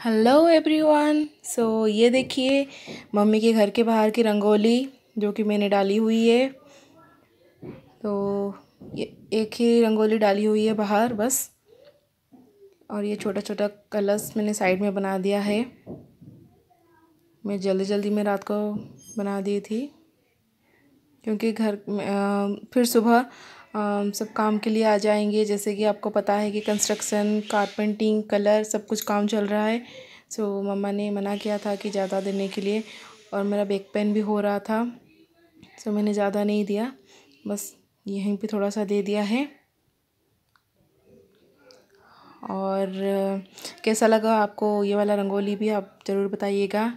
Hello everyone. ये देखिए mummy के घर के बाहर की रंगोली जो कि मैंने डाली हुई है। तो ये एक ही रंगोली डाली हुई है बाहर बस। और ये छोटा छोटा कलश मैंने साइड में बना दिया है। मैं जल्दी जल्दी में रात को बना दी थी क्योंकि घर फिर सुबह सब काम के लिए आ जाएंगे। जैसे कि आपको पता है कि कंस्ट्रक्शन, कारपेंटिंग, कलर सब कुछ काम चल रहा है। मम्मा ने मना किया था कि ज़्यादा देने के लिए, और मेरा बैक पेन भी हो रहा था। मैंने ज़्यादा नहीं दिया, बस यहीं पे थोड़ा सा दे दिया है। और कैसा लगा आपको ये वाला रंगोली भी आप ज़रूर बताइएगा।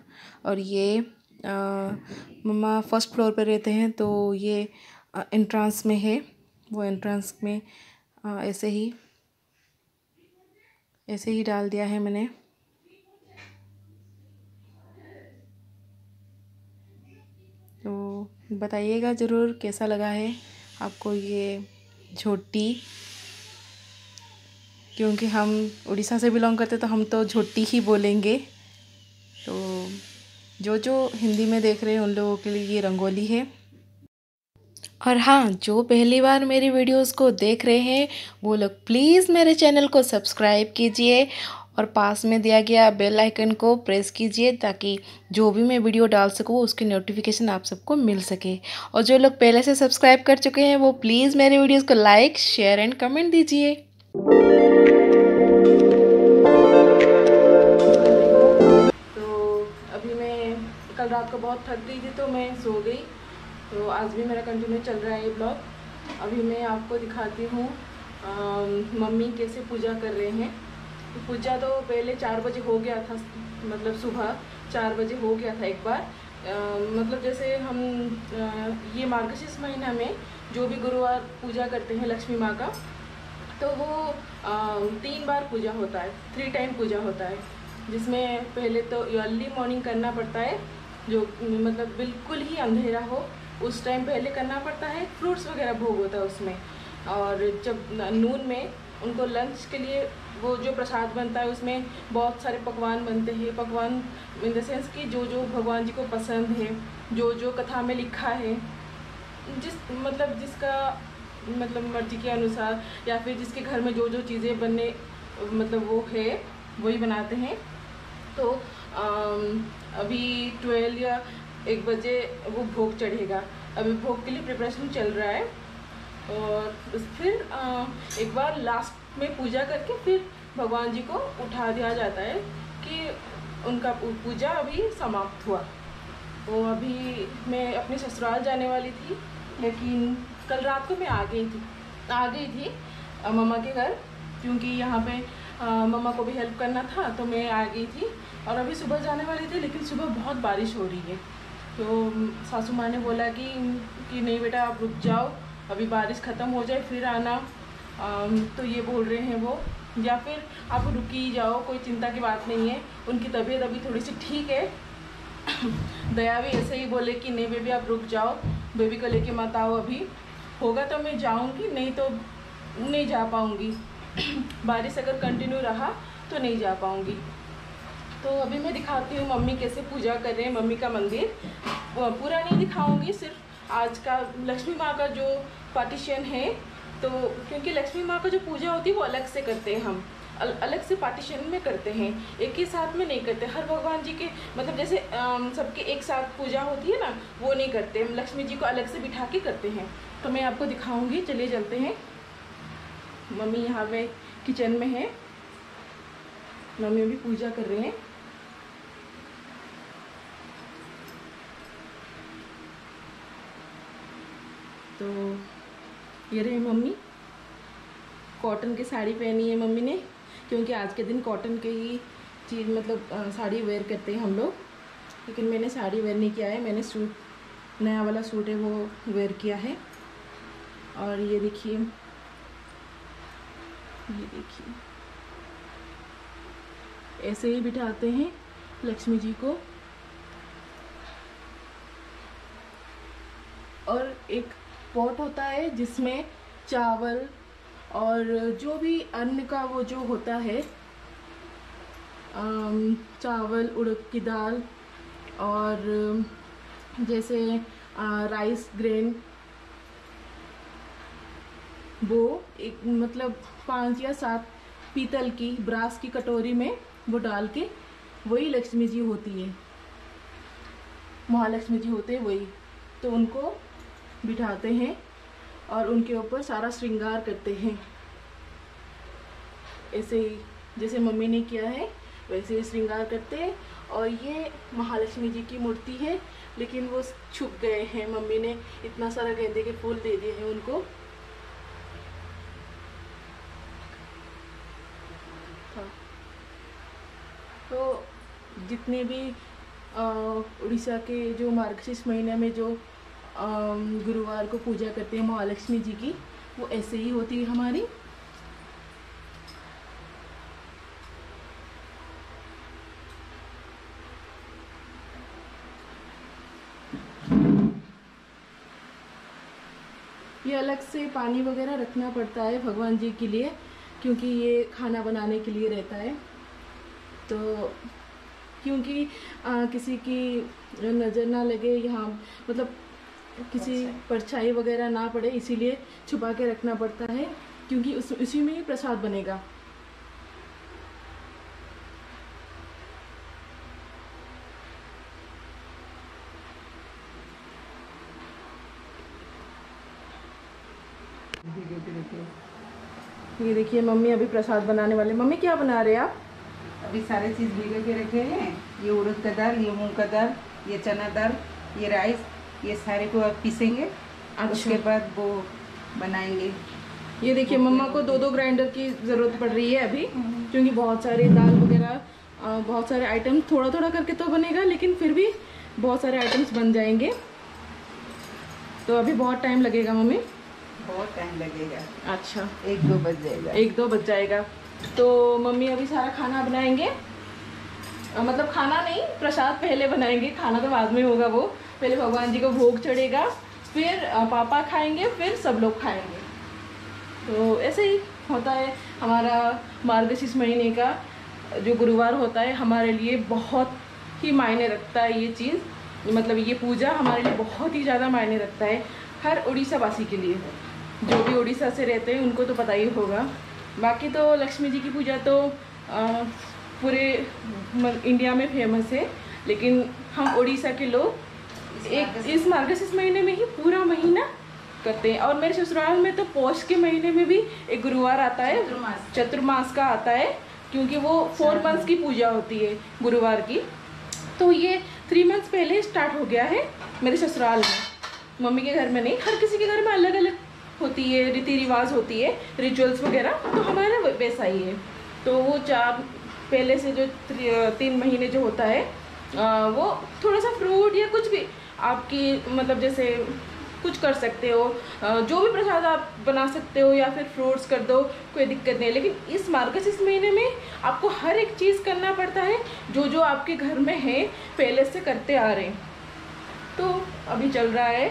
और ये मम्मा फर्स्ट फ्लोर पे रहते हैं, तो ये एंट्रेंस में है। वो एंट्रेंस में ऐसे ही डाल दिया है मैंने। तो बताइएगा ज़रूर कैसा लगा है आपको ये झोटी। क्योंकि हम उड़ीसा से बिलोंग करते तो हम तो झोटी ही बोलेंगे। तो जो हिंदी में देख रहे हैं उन लोगों के लिए ये रंगोली है। और हाँ, जो पहली बार मेरी वीडियोस को देख रहे हैं वो लोग प्लीज़ मेरे चैनल को सब्सक्राइब कीजिए और पास में दिया गया बेल आइकन को प्रेस कीजिए ताकि जो भी मैं वीडियो डाल सकूँ उसकी नोटिफिकेशन आप सबको मिल सके। और जो लोग पहले से सब्सक्राइब कर चुके हैं वो प्लीज़ मेरे वीडियोस को लाइक, शेयर एंड कमेंट दीजिए। तो अभी मैं कल रात को बहुत थक गई थी तो मैं सो गई। तो आज भी मेरा कंटिन्यू चल रहा है ये ब्लॉग। अभी मैं आपको दिखाती हूँ मम्मी कैसे पूजा कर रहे हैं। तो पूजा तो पहले 4 बजे हो गया था, मतलब सुबह 4 बजे हो गया था एक बार। मतलब जैसे हम ये मार्गशीर्ष महीना में जो भी गुरुवार पूजा करते हैं लक्ष्मी माँ का, तो वो 3 बार पूजा होता है, 3 टाइम पूजा होता है। जिसमें पहले तो अर्ली मॉर्निंग करना पड़ता है, जो मतलब बिल्कुल ही अंधेरा हो उस टाइम पहले करना पड़ता है। फ्रूट्स वगैरह भोग होता है उसमें। और जब नून में उनको लंच के लिए वो जो प्रसाद बनता है उसमें बहुत सारे पकवान बनते हैं। पकवान इन द सेंस कि जो भगवान जी को पसंद है, जो कथा में लिखा है, जिसका मतलब मर्जी के अनुसार, या फिर जिसके घर में जो चीज़ें बनने मतलब वो है वही बनाते हैं। तो अभी 12 या 1 बजे वो भोग चढ़ेगा। अभी भोग के लिए प्रिपरेशन चल रहा है। और फिर एक बार लास्ट में पूजा करके फिर भगवान जी को उठा दिया जाता है कि उनका पूजा अभी समाप्त हुआ। तो अभी मैं अपने ससुराल जाने वाली थी, लेकिन कल रात को मैं आ गई थी मम्मा के घर, क्योंकि यहाँ पे मम्मा को भी हेल्प करना था तो मैं आ गई थी। और अभी सुबह जाने वाली थी, लेकिन सुबह बहुत बारिश हो रही है। तो सासू माँ ने बोला कि नहीं बेटा आप रुक जाओ, अभी बारिश ख़त्म हो जाए फिर आना। तो ये बोल रहे हैं वो, या फिर आप रुक ही जाओ, कोई चिंता की बात नहीं है। उनकी तबीयत अभी थोड़ी सी ठीक है। दया भी ऐसे ही बोले कि नहीं बेबी आप रुक जाओ, बेबी को लेके मत आओ, अभी होगा तो मैं जाऊंगी, नहीं तो नहीं जा पाऊंगी। बारिश अगर कंटिन्यू रहा तो नहीं जा पाऊंगी। तो अभी मैं दिखाती हूँ मम्मी कैसे पूजा कर रहे हैं। मम्मी का मंदिर पूरा नहीं दिखाऊंगी, सिर्फ आज का लक्ष्मी माँ का जो पार्टीशन है। तो क्योंकि लक्ष्मी माँ का जो पूजा होती है वो अलग से करते हैं, हम अलग से पार्टीशन में करते हैं, एक ही साथ में नहीं करते। हर भगवान जी के मतलब जैसे सबके एक साथ पूजा होती है ना, वो नहीं करते। हम लक्ष्मी जी को अलग से बिठा के करते हैं। तो मैं आपको दिखाऊंगी, चलिए चलते हैं। मम्मी यहाँ पे किचन में है, मम्मी अभी पूजा कर रहे हैं। तो ये रहे मम्मी, कॉटन की साड़ी पहनी है मम्मी ने, क्योंकि आज के दिन कॉटन के ही चीज़ मतलब साड़ी वेयर करते हैं हम लोग। लेकिन मैंने साड़ी वेयर नहीं किया है, मैंने सूट, नया वाला सूट है वो वेयर किया है। और ये देखिए ऐसे ही बिठाते हैं लक्ष्मी जी को। और एक पॉट होता है जिसमें चावल और जो भी अन्न का वो जो होता है चावल, उड़द की दाल और जैसे राइस ग्रेन, वो एक मतलब 5 या 7 पीतल की ब्रास की कटोरी में वो डाल के, वही लक्ष्मी जी होती है, महालक्ष्मी जी होते हैं वही, तो उनको बिठाते हैं और उनके ऊपर सारा श्रृंगार करते हैं। ऐसे ही जैसे मम्मी ने किया है वैसे ही श्रृंगार करते हैं। और ये महालक्ष्मी जी की मूर्ति है, लेकिन वो छुप गए हैं, मम्मी ने इतना सारा गेंदे के फूल दे दिए हैं उनको। तो जितने भी उड़ीसा के जो मार्गशीर्ष महीने में जो गुरुवार को पूजा करते हैं महालक्ष्मी जी की, वो ऐसे ही होती है हमारी। ये अलग से पानी वगैरह रखना पड़ता है भगवान जी के लिए, क्योंकि ये खाना बनाने के लिए रहता है। तो क्योंकि किसी की नज़र ना लगे यहाँ, मतलब किसी परछाई वगैरह ना पड़े, इसीलिए छुपा के रखना पड़ता है, क्योंकि उसी में ही प्रसाद बनेगा। ये देखिए मम्मी अभी प्रसाद बनाने वाले। मम्मी क्या बना रहे हैं आप? अभी सारे चीज़ भिगो के रखे हैं। ये उड़द का दाल, ये मूंग का दाल, ये चना दाल, ये राइस, ये सारे को अब पीसेंगे। अच्छा। उसके बाद वो बनाएंगे। ये देखिए मम्मा को 2-2 ग्राइंडर की ज़रूरत पड़ रही है अभी, क्योंकि बहुत सारे दाल वगैरह, बहुत सारे आइटम थोड़ा थोड़ा करके तो बनेगा, लेकिन फिर भी बहुत सारे आइटम्स बन जाएंगे। तो अभी बहुत टाइम लगेगा मम्मी? बहुत टाइम लगेगा। अच्छा, 1-2 बज जाएगा। 1-2 बज जाएगा। तो मम्मी अभी सारा खाना बनाएंगे, मतलब खाना नहीं, प्रसाद पहले बनाएंगे, खाना तो बाद में होगा। वो पहले भगवान जी को भोग चढ़ेगा, फिर पापा खाएंगे, फिर सब लोग खाएंगे। तो ऐसे ही होता है हमारा मार्गशीर्ष महीने का जो गुरुवार होता है, हमारे लिए बहुत ही मायने रखता है ये चीज़, मतलब ये पूजा हमारे लिए बहुत ही ज़्यादा मायने रखता है, हर उड़ीसा वासी के लिए। जो भी उड़ीसा से रहते हैं उनको तो पता ही होगा। बाकी तो लक्ष्मी जी की पूजा तो पूरे इंडिया में फेमस है, लेकिन हम उड़ीसा के लोग इस मार्गशीर्ष महीने में ही पूरा महीना करते हैं। और मेरे ससुराल में तो पौष के महीने में भी एक गुरुवार आता है, चतुर्मास का आता है, क्योंकि वो 4 मंथ्स की पूजा होती है गुरुवार की। तो ये 3 मंथ्स पहले स्टार्ट हो गया है मेरे ससुराल में। मम्मी के घर में नहीं, हर किसी के घर में अलग अलग होती है, रीति रिवाज होती है, रिचुअल्स वगैरह, तो हमारा वैसा ही है। तो वो 4 पहले से जो 3 महीने जो होता है, वो थोड़ा सा फ्रूट या कुछ भी आपकी, मतलब जैसे कुछ कर सकते हो, जो भी प्रसाद आप बना सकते हो, या फिर फ्रूट्स कर दो, कोई दिक्कत नहीं। लेकिन इस मार्गशीर्ष महीने में आपको हर एक चीज़ करना पड़ता है, जो जो आपके घर में है पहले से करते आ रहे हैं। तो अभी चल रहा है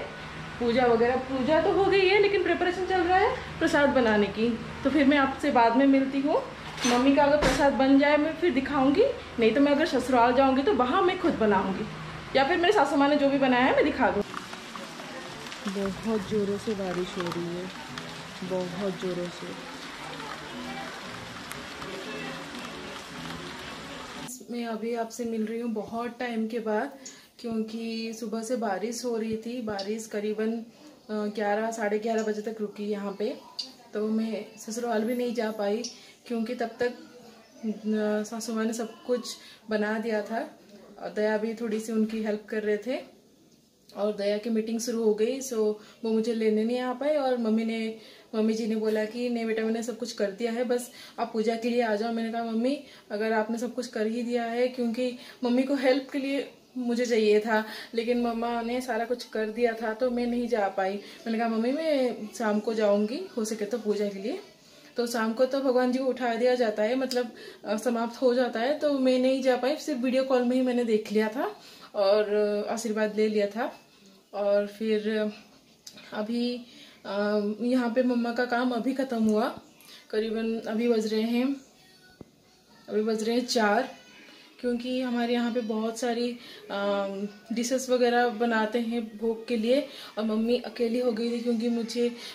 पूजा वगैरह, पूजा तो हो गई है, लेकिन प्रिपरेशन चल रहा है प्रसाद बनाने की। तो फिर मैं आपसे बाद में मिलती हूँ। मम्मी का अगर प्रसाद बन जाए मैं फिर दिखाऊंगी, नहीं तो मैं अगर ससुराल जाऊंगी तो वहाँ मैं खुद बनाऊंगी, या फिर मेरे सासू माँ ने जो भी बनाया है मैं दिखा दूँ। बहुत ज़ोरों से बारिश हो रही है, बहुत ज़ोरों से। मैं अभी आपसे मिल रही हूँ बहुत टाइम के बाद, क्योंकि सुबह से बारिश हो रही थी। बारिश करीबन 11 साढ़े 11 बजे तक रुकी यहाँ पे। तो मैं ससुराल भी नहीं जा पाई, क्योंकि तब तक सासू माँ ने सब कुछ बना दिया था। दया भी थोड़ी सी उनकी हेल्प कर रहे थे, और दया की मीटिंग शुरू हो गई, सो वो मुझे लेने नहीं आ पाए। और मम्मी जी ने बोला कि नहीं बेटा, मैंने सब कुछ कर दिया है, बस आप पूजा के लिए आ जाओ। मैंने कहा मम्मी, अगर आपने सब कुछ कर ही दिया है, क्योंकि मम्मी को हेल्प के लिए मुझे चाहिए था, लेकिन मम्मा ने सारा कुछ कर दिया था, तो मैं नहीं जा पाई। मैंने कहा मम्मी, मैं शाम को जाऊंगी, हो सके तो पूजा के लिए। तो शाम को तो भगवान जी को उठा दिया जाता है, मतलब समाप्त हो जाता है, तो मैं नहीं जा पाई। सिर्फ वीडियो कॉल में ही मैंने देख लिया था और आशीर्वाद ले लिया था। और फिर अभी यहाँ पे मम्मा का काम अभी ख़त्म हुआ, करीबन अभी बज रहे हैं 4। क्योंकि हमारे यहाँ पे बहुत सारी डिशेस वगैरह बनाते हैं भोग के लिए। और मम्मी अकेली हो गई थी क्योंकि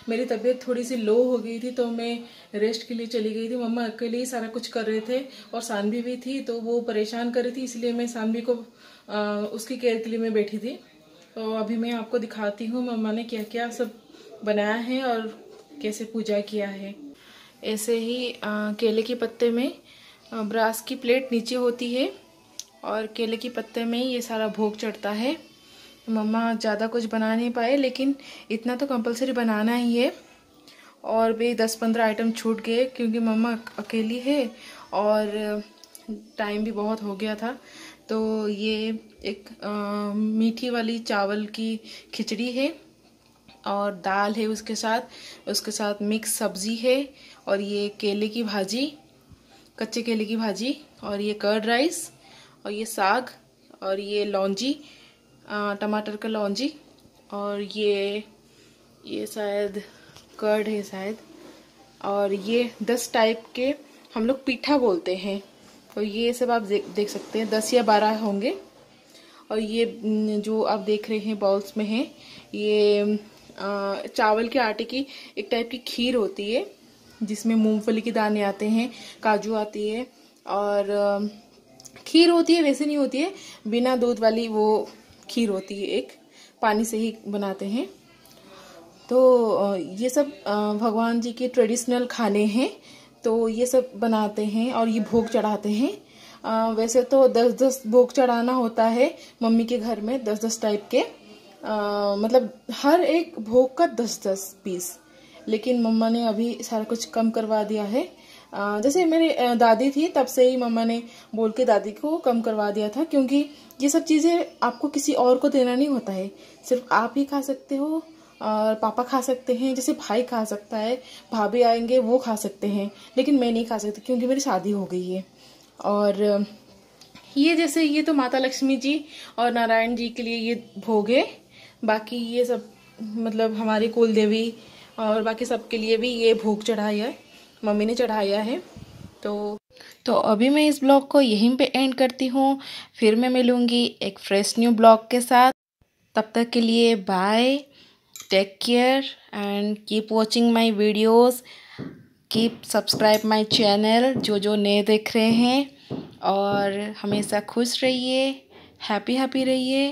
मेरी तबीयत थोड़ी सी लो हो गई थी, तो मैं रेस्ट के लिए चली गई थी। मम्मा अकेले ही सारा कुछ कर रहे थे और सानवी भी थी, तो वो परेशान कर रही थी, इसलिए मैं सानवी को उसकी केयर के लिए मैं बैठी थी। तो अभी मैं आपको दिखाती हूँ मम्मा ने क्या क्या सब बनाया है और कैसे पूजा किया है। ऐसे ही केले के पत्ते में ब्रास की प्लेट नीचे होती है और केले के पत्ते में ये सारा भोग चढ़ता है। मम्मा ज़्यादा कुछ बना नहीं पाए, लेकिन इतना तो कंपलसरी बनाना ही है। और भी 10-15 आइटम छूट गए क्योंकि मम्मा अकेली है और टाइम भी बहुत हो गया था। तो ये एक मीठी वाली चावल की खिचड़ी है और दाल है, उसके साथ मिक्स सब्जी है, और ये केले की भाजी, कच्चे केले की भाजी, और ये कर्ड राइस, और ये साग, और ये लौंजी, टमाटर का लौंजी, और ये शायद कर्ड है शायद, और ये 10 टाइप के हम लोग पीठा बोलते हैं। और ये सब आप देख सकते हैं 10 या 12 होंगे। और ये जो आप देख रहे हैं बाउल्स में है, ये चावल के आटे की एक टाइप की खीर होती है जिसमें मूंगफली के दाने आते हैं, काजू आती है, और खीर होती है, वैसे नहीं होती है, बिना दूध वाली वो खीर होती है, एक पानी से ही बनाते हैं। तो ये सब भगवान जी के ट्रेडिशनल खाने हैं, तो ये सब बनाते हैं और ये भोग चढ़ाते हैं। वैसे तो 10-10 भोग चढ़ाना होता है मम्मी के घर में, 10-10 टाइप के, मतलब हर एक भोग का 10-10 पीस। लेकिन मम्मा ने अभी सारा कुछ कम करवा दिया है। जैसे मेरी दादी थी तब से ही मम्मा ने बोल के दादी को कम करवा दिया था, क्योंकि ये सब चीज़ें आपको किसी और को देना नहीं होता है, सिर्फ आप ही खा सकते हो और पापा खा सकते हैं, जैसे भाई खा सकता है, भाभी आएंगे वो खा सकते हैं, लेकिन मैं नहीं खा सकती क्योंकि मेरी शादी हो गई है। और ये तो माता लक्ष्मी जी और नारायण जी के लिए ये भोग है। बाकी ये सब मतलब हमारी कुल देवी और बाकी सबके लिए भी ये भोग चढ़ाया है, मम्मी ने चढ़ाया है। तो अभी मैं इस ब्लॉग को यहीं पे एंड करती हूँ। फिर मैं मिलूँगी एक फ्रेश न्यू ब्लॉग के साथ। तब तक के लिए bye, take care and keep watching my videos, keep subscribe my channel जो नए देख रहे हैं, और हमेशा खुश रहिए, हैप्पी रहिए।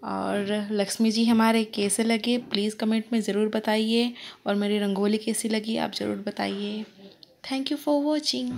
और लक्ष्मी जी हमारे कैसे लगे प्लीज़ कमेंट में ज़रूर बताइए, और मेरी रंगोली कैसी लगी आप ज़रूर बताइए। Thank you for watching.